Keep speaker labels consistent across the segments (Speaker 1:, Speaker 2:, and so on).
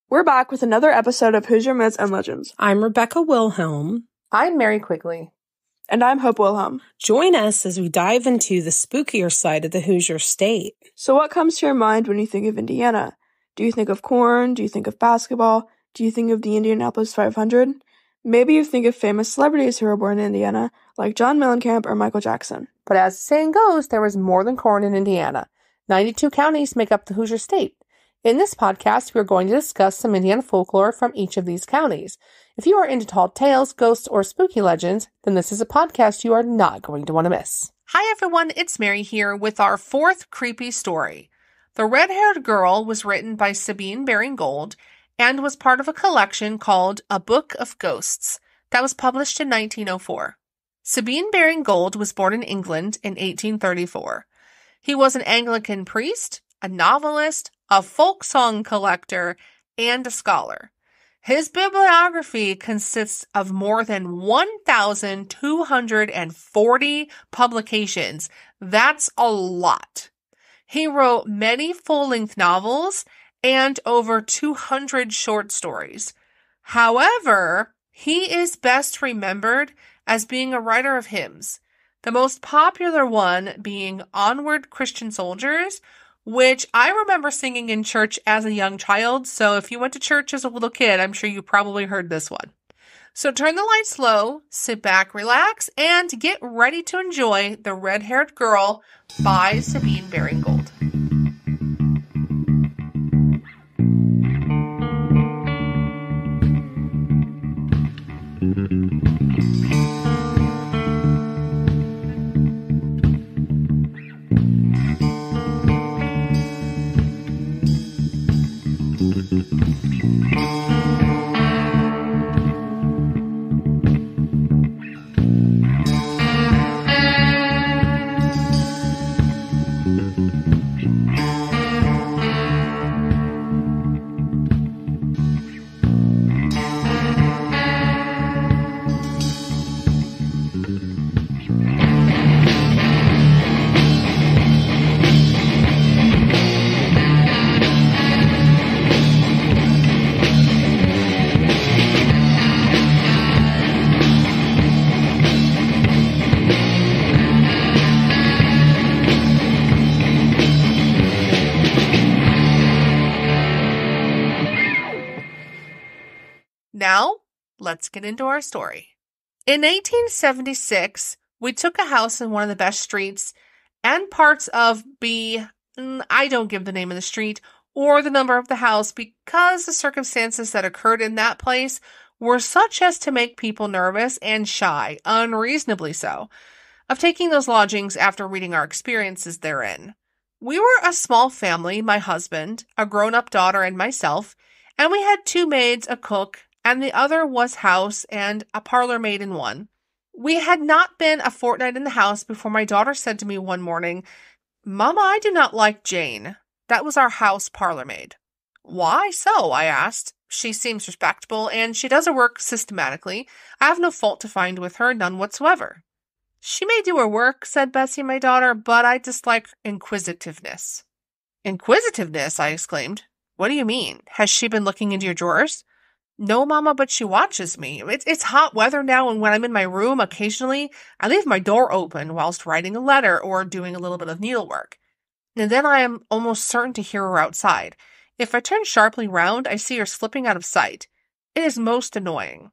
Speaker 1: We're back with another episode of Hoosier Myths and Legends.
Speaker 2: I'm Rebecca Wilhelm.
Speaker 3: I'm Mary Quigley.
Speaker 1: And I'm Hope Wilhelm.
Speaker 2: Join us as we dive into the spookier side of the Hoosier state.
Speaker 1: So what comes to your mind when you think of Indiana? Do you think of corn? Do you think of basketball? Do you think of the Indianapolis 500? Maybe you think of famous celebrities who were born in Indiana, like John Mellencamp or Michael Jackson.
Speaker 3: But as the saying goes, there was more than corn in Indiana. 92 counties make up the Hoosier state. In this podcast, we are going to discuss some Indiana folklore from each of these counties. If you are into tall tales, ghosts, or spooky legends, then this is a podcast you are not going to want to miss.
Speaker 4: Hi everyone, it's Mary here with our fourth creepy story. The Red-Haired Girl was written by Sabine Baring Gould and was part of a collection called A Book of Ghosts that was published in 1904. Sabine Baring Gould was born in England in 1834. He was an Anglican priest, a novelist, a folk song collector, and a scholar. His bibliography consists of more than 1,240 publications. That's a lot. He wrote many full-length novels and over 200 short stories. However, he is best remembered as being a writer of hymns, the most popular one being Onward Christian Soldiers, which I remember singing in church as a young child, so if you went to church as a little kid, I'm sure you probably heard this one. So turn the lights low, sit back, relax, and get ready to enjoy The Red-Haired Girl by Sabine Baring Gould. Now, let's get into our story. In 1876, we took a house in one of the best streets and parts of I don't give the name of the street or the number of the house because the circumstances that occurred in that place were such as to make people nervous and shy, unreasonably so, of taking those lodgings after reading our experiences therein. We were a small family, my husband, a grown-up daughter, and myself, and we had 2 maids, a cook, and the other was house and a parlor maid in one. We had not been a fortnight in the house before my daughter said to me one morning, "Mama, I do not like Jane." That was our house parlor maid. "Why so?" I asked. "She seems respectable, and she does her work systematically. I have no fault to find with her, none whatsoever." "She may do her work," said Bessie, my daughter, "but I dislike inquisitiveness." "Inquisitiveness?" I exclaimed. "What do you mean? Has she been looking into your drawers?" "No, Mama, but she watches me. It's hot weather now, and when I'm in my room, occasionally, I leave my door open whilst writing a letter or doing a little bit of needlework. And then I am almost certain to hear her outside. If I turn sharply round, I see her slipping out of sight. It is most annoying."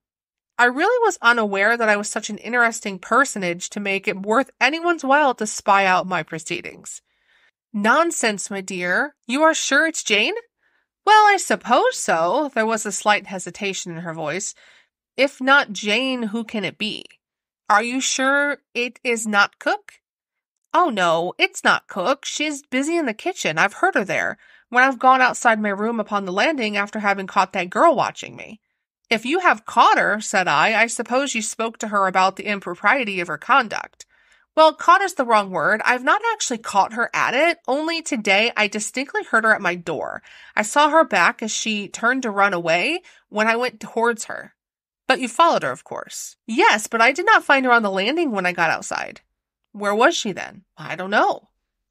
Speaker 4: I really was unaware that I was such an interesting personage to make it worth anyone's while to spy out my proceedings. "Nonsense, my dear. You are sure it's Jane?" "Well, I suppose so." There was a slight hesitation in her voice. "If not Jane, who can it be?" "Are you sure it is not Cook?" "Oh, no, it's not Cook. She's busy in the kitchen. I've heard her there, when I've gone outside my room upon the landing after having caught that girl watching me." "If you have caught her," said I suppose you spoke to her about the impropriety of her conduct." "Well, caught is the wrong word. I've not actually caught her at it. Only today I distinctly heard her at my door. I saw her back as she turned to run away when I went towards her." "But you followed her, of course." "Yes, but I did not find her on the landing when I got outside." "Where was she then?" "I don't know."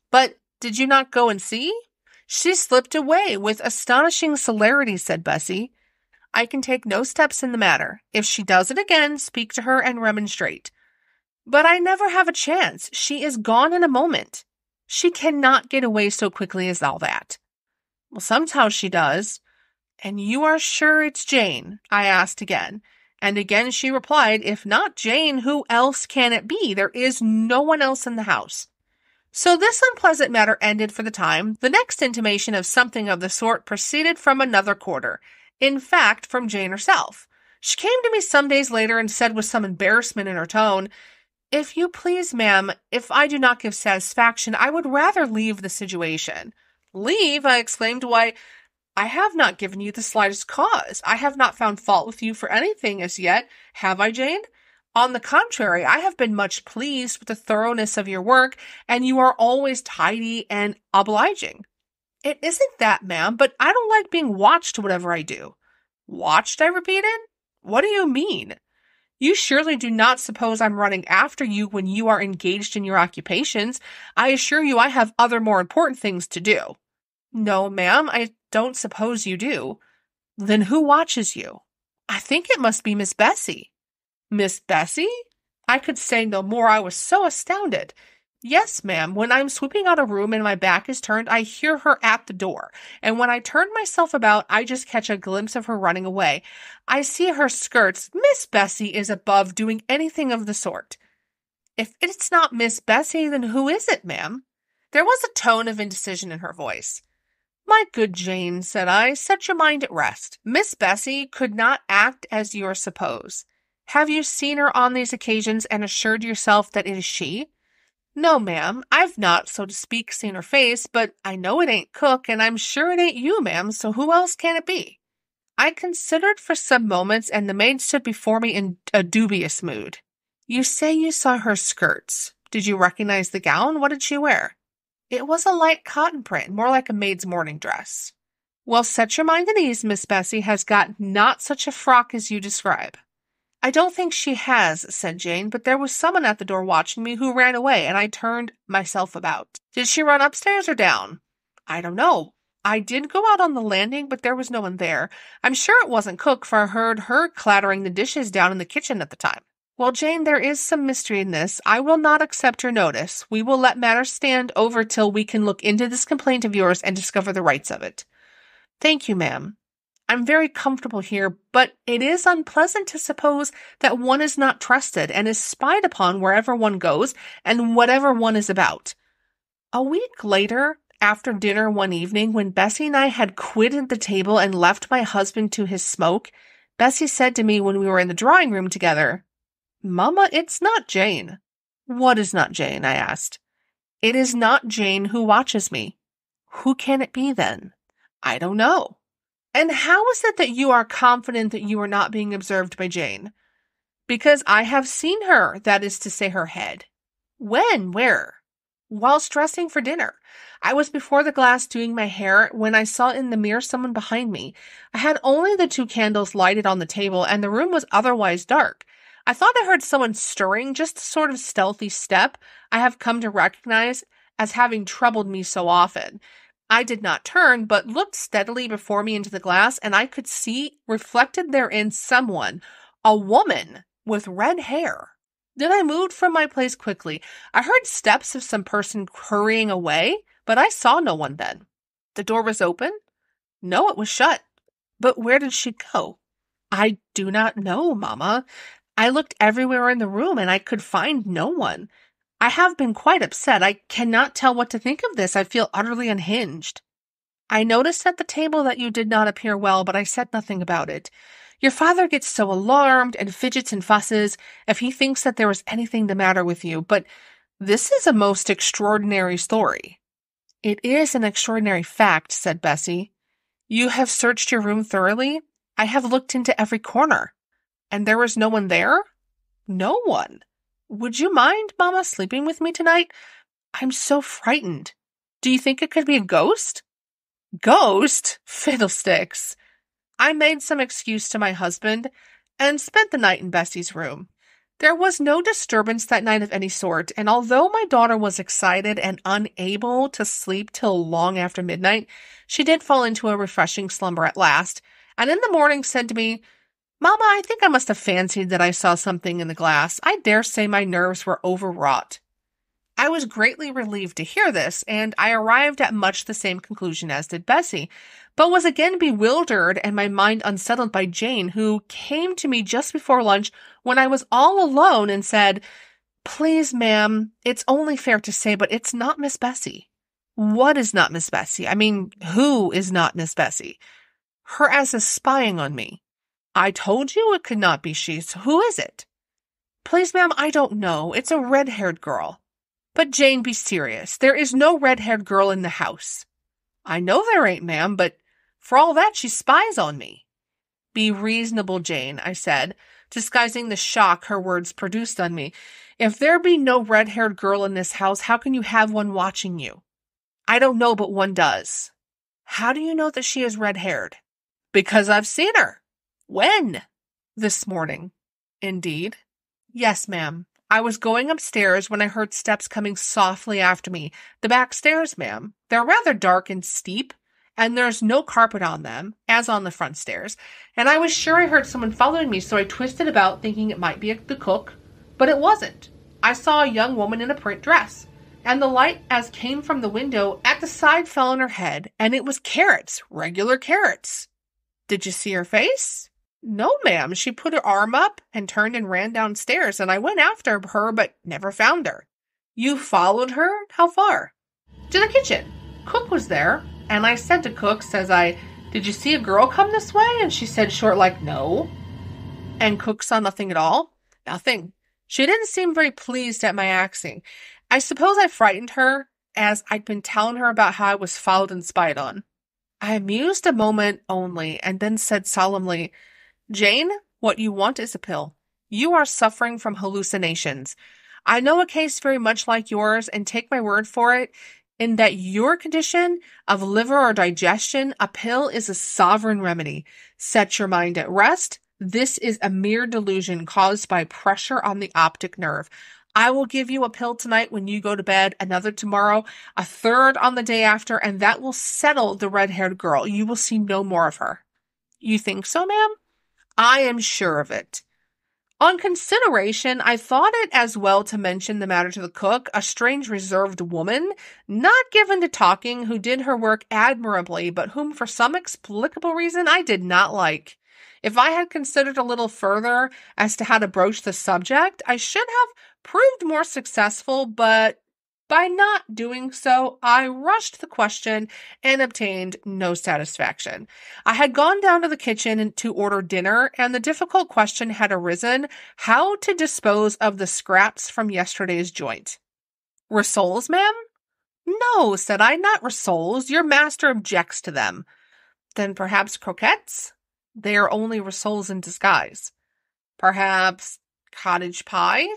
Speaker 4: "But did you not go and see?" She slipped away with astonishing celerity, said Bessie. I can take no steps in the matter. If she does it again, speak to her and remonstrate. But I never have a chance. She is gone in a moment. She cannot get away so quickly as all that. Well, sometimes she does. And you are sure it's Jane? I asked again. And again she replied, if not Jane, who else can it be? There is no one else in the house. So this unpleasant matter ended for the time. The next intimation of something of the sort proceeded from another quarter. In fact, from Jane herself. She came to me some days later and said with some embarrassment in her tone, if you please, ma'am, if I do not give satisfaction, I would rather leave the situation. Leave? I exclaimed. Why, I have not given you the slightest cause. I have not found fault with you for anything as yet. Have I, Jane? On the contrary, I have been much pleased with the thoroughness of your work, and you are always tidy and obliging. It isn't that, ma'am, but I don't like being watched whatever I do. Watched, I repeated? What do you mean? You surely do not suppose I'm running after you when you are engaged in your occupations. I assure you I have other more important things to do. No, ma'am, I don't suppose you do. Then who watches you? I think it must be Miss Bessie. Miss Bessie? I could say no more. I was so astounded. Yes, ma'am. When I'm sweeping out a room and my back is turned, I hear her at the door. And when I turn myself about, I just catch a glimpse of her running away. I see her skirts. Miss Bessie is above doing anything of the sort. If it's not Miss Bessie, then who is it, ma'am? There was a tone of indecision in her voice. My good Jane, said I, set your mind at rest. Miss Bessie could not act as you suppose. Have you seen her on these occasions and assured yourself that it is she? No, ma'am, I've not, so to speak, seen her face, but I know it ain't cook, and I'm sure it ain't you, ma'am, so who else can it be? I considered for some moments, and the maid stood before me in a dubious mood. You say you saw her skirts. Did you recognize the gown? What did she wear? It was a light cotton print, more like a maid's morning dress. Well, set your mind at ease, Miss Bessie has got not such a frock as you describe. I don't think she has, said Jane, but there was someone at the door watching me who ran away, and I turned myself about. Did she run upstairs or down? I don't know. I did go out on the landing, but there was no one there. I'm sure it wasn't cook, for I heard her clattering the dishes down in the kitchen at the time. Well, Jane, there is some mystery in this. I will not accept your notice. We will let matters stand over till we can look into this complaint of yours and discover the rights of it. Thank you, ma'am. I'm very comfortable here, but it is unpleasant to suppose that one is not trusted and is spied upon wherever one goes and whatever one is about. A week later, after dinner one evening, when Bessie and I had quitted the table and left my husband to his smoke, Bessie said to me when we were in the drawing room together, Mamma, it's not Jane. What is not Jane? I asked. It is not Jane who watches me. Who can it be then? I don't know. And how is it that you are confident that you are not being observed by Jane? Because I have seen her, that is to say her head. When? Where? Whilst dressing for dinner. I was before the glass doing my hair when I saw in the mirror someone behind me. I had only the 2 candles lighted on the table and the room was otherwise dark. I thought I heard someone stirring, just a sort of stealthy step I have come to recognize as having troubled me so often. I did not turn, but looked steadily before me into the glass, and I could see reflected therein someone, a woman with red hair. Then I moved from my place quickly. I heard steps of some person hurrying away, but I saw no one then. The door was open? No, it was shut. But where did she go? I do not know, Mamma. I looked everywhere in the room, and I could find no one. I have been quite upset. I cannot tell what to think of this. I feel utterly unhinged. I noticed at the table that you did not appear well, but I said nothing about it. Your father gets so alarmed and fidgets and fusses if he thinks that there is anything the matter with you, but this is a most extraordinary story. It is an extraordinary fact, said Bessie. You have searched your room thoroughly? I have looked into every corner. And there was no one there? No one. Would you mind, Mamma, sleeping with me tonight? I'm so frightened. Do you think it could be a ghost? Ghost? Fiddlesticks. I made some excuse to my husband and spent the night in Bessie's room. There was no disturbance that night of any sort, and although my daughter was excited and unable to sleep till long after midnight, she did fall into a refreshing slumber at last, and in the morning said to me, "Mama, I think I must have fancied that I saw something in the glass. I dare say my nerves were overwrought." I was greatly relieved to hear this, and I arrived at much the same conclusion as did Bessie, but was again bewildered and my mind unsettled by Jane, who came to me just before lunch when I was all alone and said, "Please, ma'am, it's only fair to say, but it's not Miss Bessie." "What is not Miss Bessie? I mean, who is not Miss Bessie?" "Her as is spying on me." "I told you it could not be she. So who is it?" "Please, ma'am, I don't know. It's a red-haired girl." "But Jane, be serious. There is no red-haired girl in the house." "I know there ain't, ma'am, but for all that she spies on me." "Be reasonable, Jane," I said, disguising the shock her words produced on me. "If there be no red-haired girl in this house, how can you have one watching you?" "I don't know, but one does." "How do you know that she is red-haired?" "Because I've seen her." "When?" "This morning." "Indeed?" "Yes, ma'am. I was going upstairs when I heard steps coming softly after me. The back stairs, ma'am. They're rather dark and steep, and there's no carpet on them, as on the front stairs, and I was sure I heard someone following me, so I twisted about thinking it might be the cook, but it wasn't. I saw a young woman in a print dress, and the light as came from the window at the side fell on her head, and it was carrots, regular carrots." "Did you see her face?" "No, ma'am. She put her arm up and turned and ran downstairs, and I went after her but never found her." "You followed her? How far?" "To the kitchen. Cook was there, and I said to Cook, says I, 'Did you see a girl come this way?' And she said short like, 'No.'" "And Cook saw nothing at all?" "Nothing. She didn't seem very pleased at my axing. I suppose I frightened her, as I'd been telling her about how I was followed and spied on." I mused a moment only, and then said solemnly, "Jane, what you want is a pill. You are suffering from hallucinations. I know a case very much like yours, and take my word for it, in that your condition of liver or digestion, a pill is a sovereign remedy. Set your mind at rest. This is a mere delusion caused by pressure on the optic nerve. I will give you a pill tonight when you go to bed, another tomorrow, a third on the day after, and that will settle the red-haired girl. You will see no more of her." "You think so, ma'am?" "I am sure of it." On consideration, I thought it as well to mention the matter to the cook, a strange reserved woman, not given to talking, who did her work admirably, but whom for some explicable reason I did not like. If I had considered a little further as to how to broach the subject, I should have proved more successful, but by not doing so, I rushed the question and obtained no satisfaction. I had gone down to the kitchen to order dinner, and the difficult question had arisen how to dispose of the scraps from yesterday's joint. "Rissoles, ma'am?" "No," said I, "not rissoles. Your master objects to them." "Then perhaps croquettes?" "They are only rissoles in disguise." "Perhaps cottage pie?"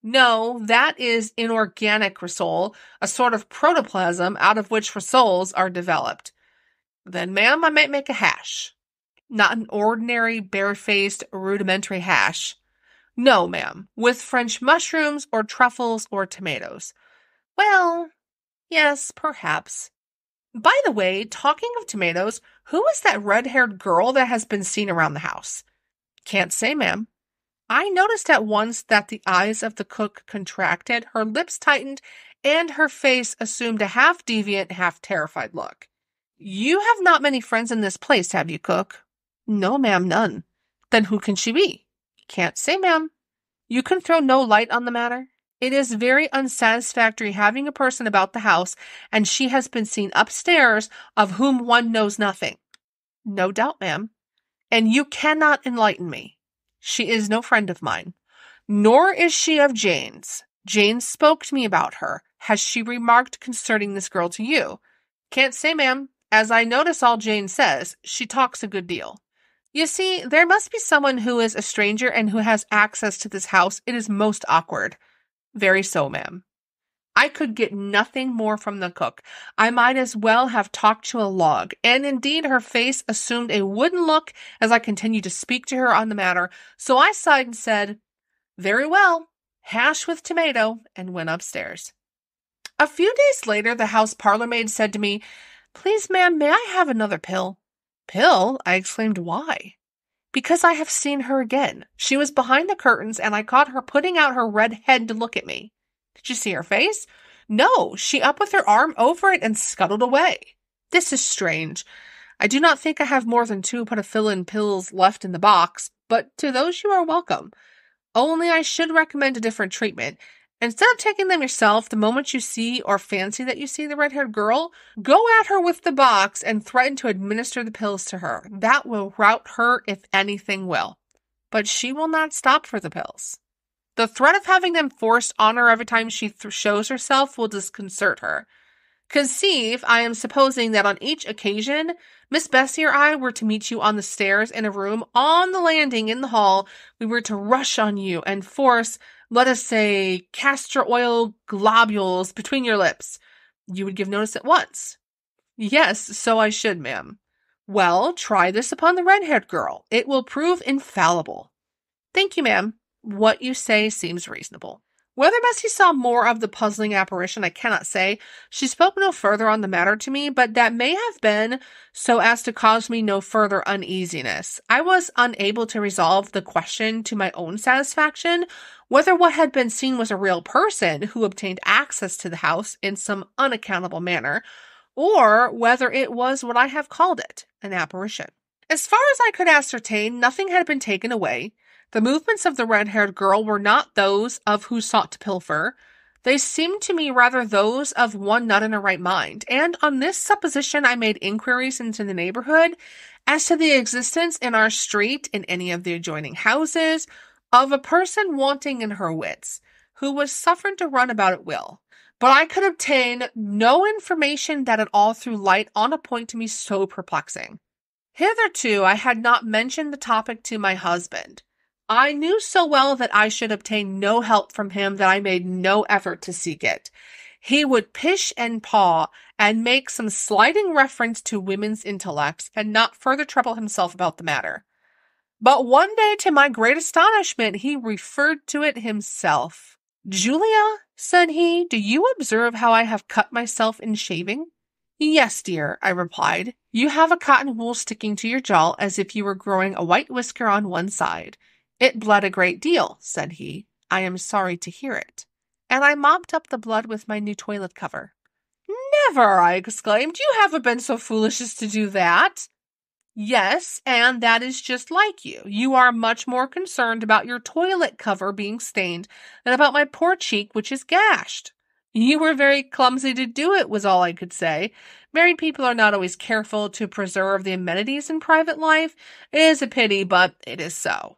Speaker 4: "No, that is inorganic rissole, a sort of protoplasm out of which rissoles are developed." "Then, ma'am, I might make a hash." "Not an ordinary, bare-faced, rudimentary hash?" "No, ma'am, with French mushrooms or truffles or tomatoes." "Well, yes, perhaps. By the way, talking of tomatoes, who is that red-haired girl that has been seen around the house?" "Can't say, ma'am." I noticed at once that the eyes of the cook contracted, her lips tightened, and her face assumed a half-deviant, half-terrified look. "You have not many friends in this place, have you, cook?" "No, ma'am, none." "Then who can she be?" "Can't say, ma'am." "You can throw no light on the matter? It is very unsatisfactory having a person about the house, and she has been seen upstairs, of whom one knows nothing." "No doubt, ma'am." "And you cannot enlighten me?" "She is no friend of mine." "Nor is she of Jane's. Jane spoke to me about her. Has she remarked concerning this girl to you?" "Can't say, ma'am. As I notice all Jane says, she talks a good deal." "You see, there must be someone who is a stranger and who has access to this house. It is most awkward." "Very so, ma'am." I could get nothing more from the cook. I might as well have talked to a log, and indeed her face assumed a wooden look as I continued to speak to her on the matter, so I sighed and said, Very well. Hash with tomato, and went upstairs. A few days later, the house parlour-maid said to me, "Please, ma'am, may I have another pill?" "Pill?" I exclaimed. "Why?" "Because I have seen her again. She was behind the curtains, and I caught her putting out her red head to look at me." "Did you see her face?" "No, she up with her arm over it and scuttled away." "This is strange. I do not think I have more than 2 pedophyllin pills left in the box, but to those you are welcome. Only I should recommend a different treatment. Instead of taking them yourself, the moment you see or fancy that you see the red-haired girl, go at her with the box and threaten to administer the pills to her. That will rout her if anything will. But she will not stop for the pills. The threat of having them forced on her every time she shows herself will disconcert her. Conceive, I am supposing that on each occasion, Miss Bessie or I were to meet you on the stairs in a room, on the landing, in the hall, we were to rush on you and force, let us say, castor oil globules between your lips. You would give notice at once." "Yes, so I should, ma'am." "Well, try this upon the red-haired girl. It will prove infallible." "Thank you, ma'am. What you say seems reasonable." Whether Bessie saw more of the puzzling apparition, I cannot say. She spoke no further on the matter to me, but that may have been so as to cause me no further uneasiness. I was unable to resolve the question to my own satisfaction, whether what had been seen was a real person who obtained access to the house in some unaccountable manner, or whether it was what I have called it, an apparition. As far as I could ascertain, nothing had been taken away. The movements of the red-haired girl were not those of who sought to pilfer. They seemed to me rather those of one not in her right mind, and on this supposition I made inquiries into the neighborhood as to the existence in our street, in any of the adjoining houses, of a person wanting in her wits, who was suffered to run about at will. But I could obtain no information that at all threw light on a point to me so perplexing. Hitherto I had not mentioned the topic to my husband. I knew so well that I should obtain no help from him that I made no effort to seek it. He would pish and paw and make some slighting reference to women's intellects and not further trouble himself about the matter. But one day, to my great astonishment, he referred to it himself. "Julia," said he, "do you observe how I have cut myself in shaving?" "Yes, dear," I replied. "You have a cotton wool sticking to your jaw as if you were growing a white whisker on one side." "It bled a great deal," said he. "I am sorry to hear it." And I mopped up the blood with my new toilet cover. "Never!" I exclaimed. "You haven't been so foolish as to do that." "Yes, and that is just like you. You are much more concerned about your toilet cover being stained than about my poor cheek, which is gashed." "You were very clumsy to do it," was all I could say. Married people are not always careful to preserve the amenities in private life. It is a pity, but it is so.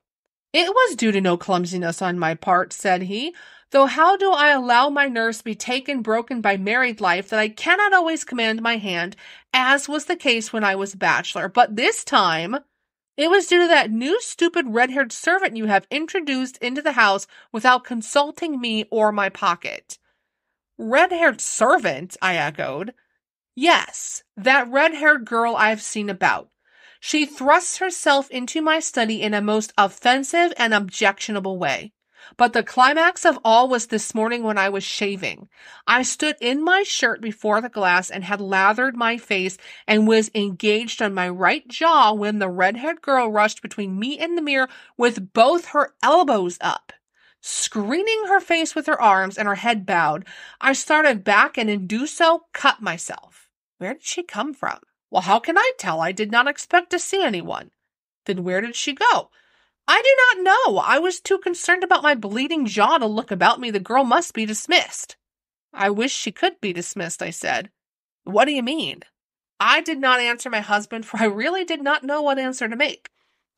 Speaker 4: "It was due to no clumsiness on my part," said he, "though how do I allow my nerves to be taken broken by married life that I cannot always command my hand, as was the case when I was a bachelor. But this time, it was due to that new stupid red-haired servant you have introduced into the house without consulting me or my pocket." "Red-haired servant?" I echoed. "Yes, that red-haired girl I've seen about. She thrusts herself into my study in a most offensive and objectionable way. But the climax of all was this morning when I was shaving. I stood in my shirt before the glass and had lathered my face and was engaged on my right jaw when the red-haired girl rushed between me and the mirror with both her elbows up. Screening her face with her arms and her head bowed, I started back and in do so cut myself. Where did she come from? Well, how can I tell? I did not expect to see anyone. Then where did she go? I do not know. I was too concerned about my bleeding jaw to look about me. The girl must be dismissed. I wish she could be dismissed, I said. What do you mean? I did not answer my husband, for I really did not know what answer to make.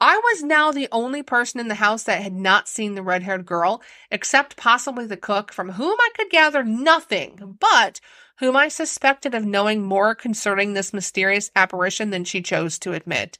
Speaker 4: I was now the only person in the house that had not seen the red-haired girl, except possibly the cook, from whom I could gather nothing, but whom I suspected of knowing more concerning this mysterious apparition than she chose to admit.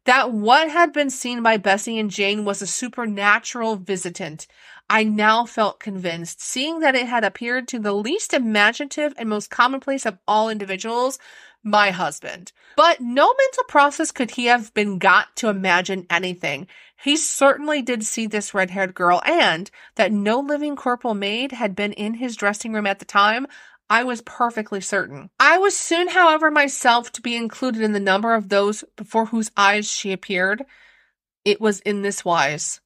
Speaker 4: That what had been seen by Bessie and Jane was a supernatural visitant, I now felt convinced, seeing that it had appeared to the least imaginative and most commonplace of all individuals, my husband. But no mental process could he have been got to imagine anything. He certainly did see this red-haired girl, and that no living corporal maid had been in his dressing room at the time, I was perfectly certain. I was soon, however, myself to be included in the number of those before whose eyes she appeared. It was in this wise.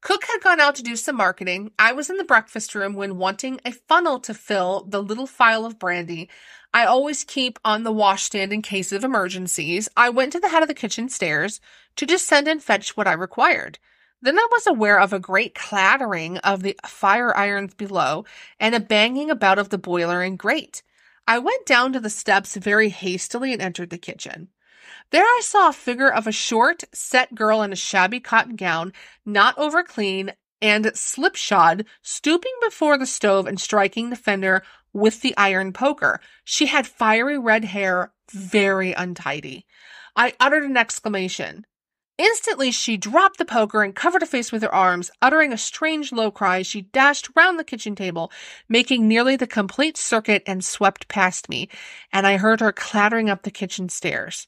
Speaker 4: Cook had gone out to do some marketing. I was in the breakfast room when, wanting a funnel to fill the little phial of brandy I always keep on the washstand in case of emergencies, I went to the head of the kitchen stairs to descend and fetch what I required. Then I was aware of a great clattering of the fire irons below and a banging about of the boiler and grate. I went down to the steps very hastily and entered the kitchen. There I saw a figure of a short, set girl in a shabby cotton gown, not over clean, and slipshod, stooping before the stove and striking the fender with the iron poker. She had fiery red hair, very untidy. I uttered an exclamation. Instantly she dropped the poker and covered her face with her arms. Uttering a strange low cry, she dashed round the kitchen table, making nearly the complete circuit, and swept past me, and I heard her clattering up the kitchen stairs.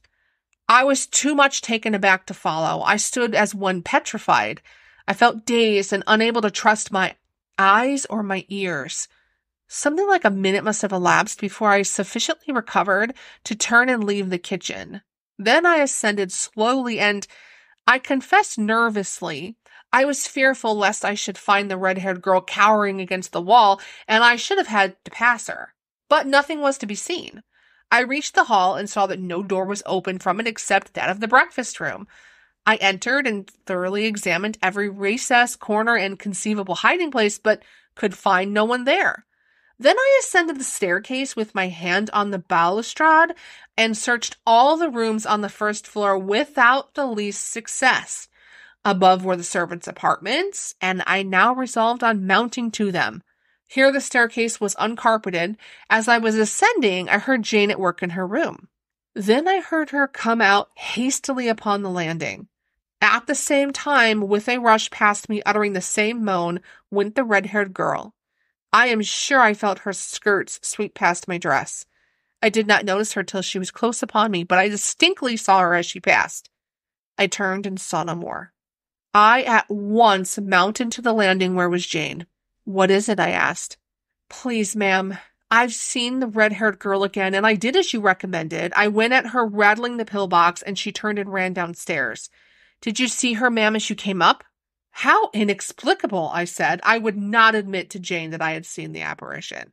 Speaker 4: I was too much taken aback to follow. I stood as one petrified. I felt dazed and unable to trust my eyes or my ears. Something like a minute must have elapsed before I sufficiently recovered to turn and leave the kitchen. Then I ascended slowly and, I confess nervously, I was fearful lest I should find the red-haired girl cowering against the wall, and I should have had to pass her. But nothing was to be seen. I reached the hall and saw that no door was open from it except that of the breakfast room. I entered and thoroughly examined every recess, corner, and conceivable hiding place, but could find no one there. Then I ascended the staircase with my hand on the balustrade and searched all the rooms on the first floor without the least success. Above were the servants' apartments, and I now resolved on mounting to them. Here the staircase was uncarpeted. As I was ascending, I heard Jane at work in her room. Then I heard her come out hastily upon the landing. At the same time, with a rush past me, uttering the same moan, went the red-haired girl. I am sure I felt her skirts sweep past my dress. I did not notice her till she was close upon me, but I distinctly saw her as she passed. I turned and saw no more. I at once mounted to the landing where was Jane. "What is it?" I asked. "Please, ma'am, I've seen the red-haired girl again, and I did as you recommended. I went at her rattling the pillbox, and she turned and ran downstairs. Did you see her, ma'am, as you came up?" "How inexplicable," I said. I would not admit to Jane that I had seen the apparition.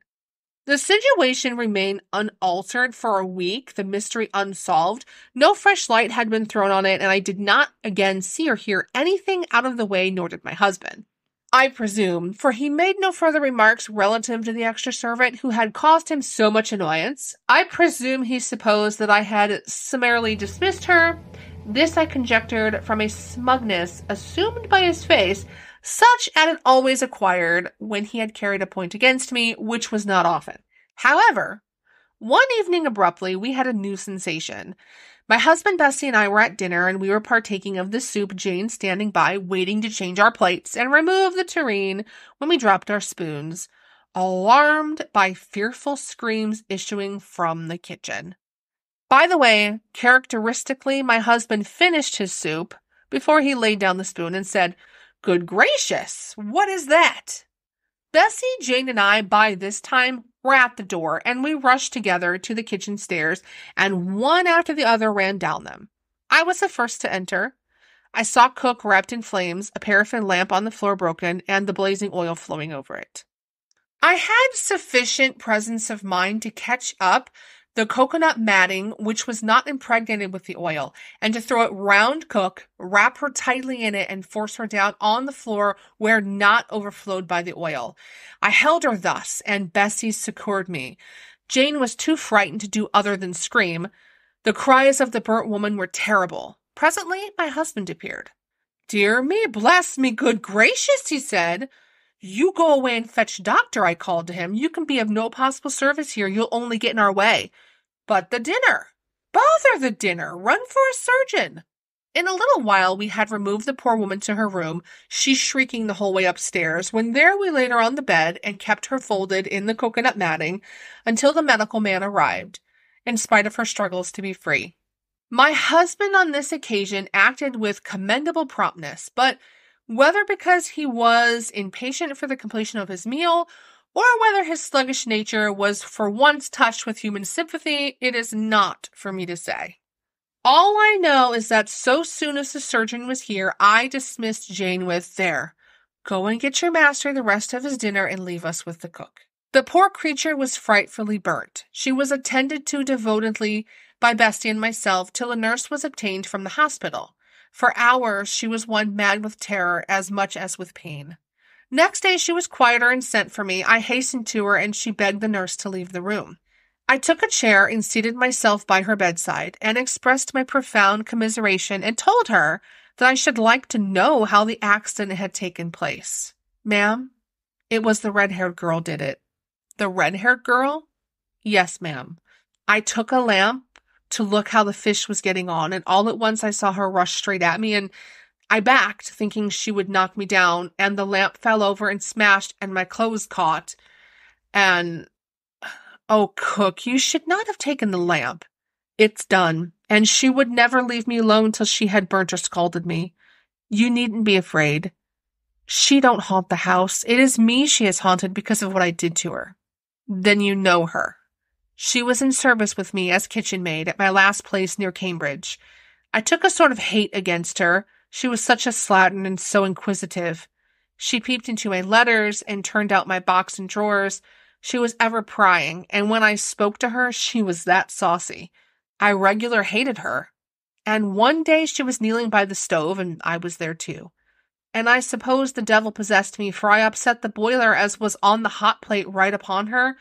Speaker 4: The situation remained unaltered for a week, the mystery unsolved. No fresh light had been thrown on it, and I did not again see or hear anything out of the way, nor did my husband. I presume, for he made no further remarks relative to the extra servant who had caused him so much annoyance. I presume he supposed that I had summarily dismissed her. This I conjectured from a smugness assumed by his face, such as it always acquired when he had carried a point against me, which was not often. However, one evening abruptly we had a new sensation. My husband, Bessie, and I were at dinner, and we were partaking of the soup, Jane standing by, waiting to change our plates and remove the tureen when we dropped our spoons, alarmed by fearful screams issuing from the kitchen. By the way, characteristically, my husband finished his soup before he laid down the spoon and said, "Good gracious, what is that?" Bessie, Jane, and I, by this time, were at the door, and we rushed together to the kitchen stairs, and one after the other ran down them. I was the first to enter. I saw Cook wrapped in flames, a paraffin lamp on the floor broken, and the blazing oil flowing over it. I had sufficient presence of mind to catch up the coconut matting, which was not impregnated with the oil, and to throw it round Cook, wrap her tightly in it, and force her down on the floor where not overflowed by the oil. I held her thus, and Bessie succored me. Jane was too frightened to do other than scream. The cries of the burnt woman were terrible. Presently my husband appeared. "Dear me, bless me, good gracious," he said. "You go away and fetch doctor," I called to him. "You can be of no possible service here. You'll only get in our way." "But the dinner." "Bother the dinner. Run for a surgeon." In a little while we had removed the poor woman to her room, she shrieking the whole way upstairs, when there we laid her on the bed and kept her folded in the coconut matting until the medical man arrived. in spite of her struggles to be free. My husband on this occasion acted with commendable promptness, but whether because he was impatient for the completion of his meal or whether his sluggish nature was for once touched with human sympathy, it is not for me to say. All I know is that so soon as the surgeon was here, I dismissed Jane with, "There, go and get your master the rest of his dinner and leave us with the cook." The poor creature was frightfully burnt. She was attended to devotedly by Bessie and myself till a nurse was obtained from the hospital. For hours she was one mad with terror as much as with pain. Next day she was quieter and sent for me. I hastened to her, and she begged the nurse to leave the room. I took a chair and seated myself by her bedside, and expressed my profound commiseration, and told her that I should like to know how the accident had taken place. "Ma'am, it was the red-haired girl did it." "The red-haired girl?" "Yes, ma'am. I took a lamp to look how the fish was getting on, and all at once I saw her rush straight at me, and I backed, thinking she would knock me down, and the lamp fell over and smashed, and my clothes caught, and... Oh, cook, you should not have taken the lamp. It's done, and she would never leave me alone till she had burnt or scalded me. You needn't be afraid. She don't haunt the house. It is me she has haunted because of what I did to her." "Then you know her." "She was in service with me as kitchen maid at my last place near Cambridge. I took a sort of hate against her. She was such a slattern and so inquisitive. She peeped into my letters and turned out my box and drawers. She was ever prying, and when I spoke to her, she was that saucy. I regular hated her. And one day she was kneeling by the stove, and I was there too. And I suppose the devil possessed me, for I upset the boiler as was on the hot plate right upon her,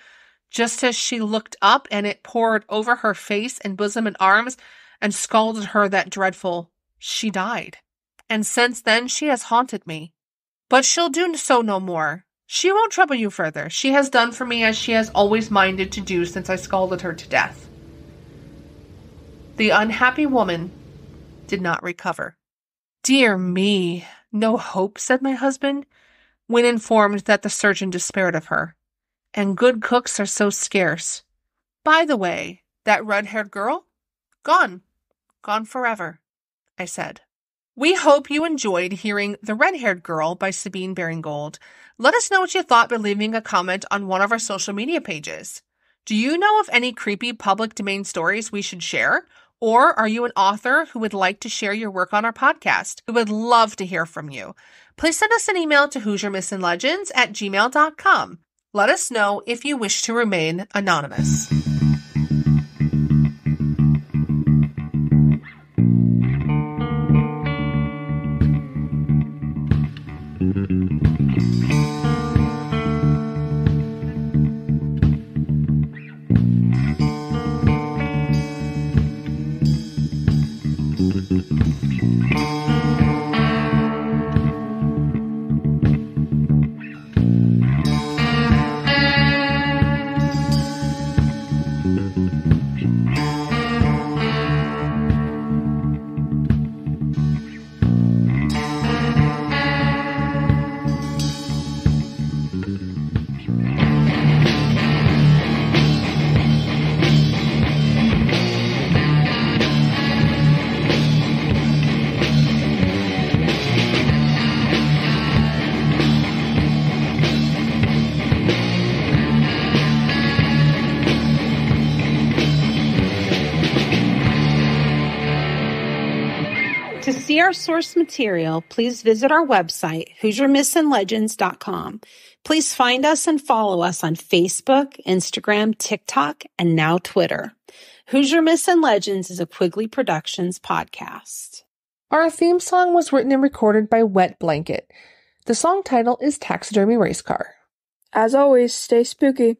Speaker 4: just as she looked up, and it poured over her face and bosom and arms, and scalded her that dreadful. She died. And since then she has haunted me. But she'll do so no more. She won't trouble you further. She has done for me as she has always minded to do since I scalded her to death." The unhappy woman did not recover. "Dear me, no hope," said my husband, when informed that the surgeon despaired of her. "And good cooks are so scarce. By the way, that red-haired girl? Gone. Gone forever," I said. We hope you enjoyed hearing The Red-Haired Girl by Sabine Baring-Gould. Let us know what you thought by leaving a comment on one of our social media pages. Do you know of any creepy public domain stories we should share? Or are you an author who would like to share your work on our podcast? We would love to hear from you. Please send us an email to HoosierMythsAndLegends@gmail.com. Let us know if you wish to remain anonymous.
Speaker 2: To see our source material, please visit our website, HoosierMythsAndLegends.com. Please find us and follow us on Facebook, Instagram, TikTok, and now Twitter. Hoosier Myths and Legends is a Quigley Productions podcast.
Speaker 3: Our theme song was written and recorded by Wet Blanket. The song title is Taxidermy Race Car.
Speaker 1: As always, stay spooky.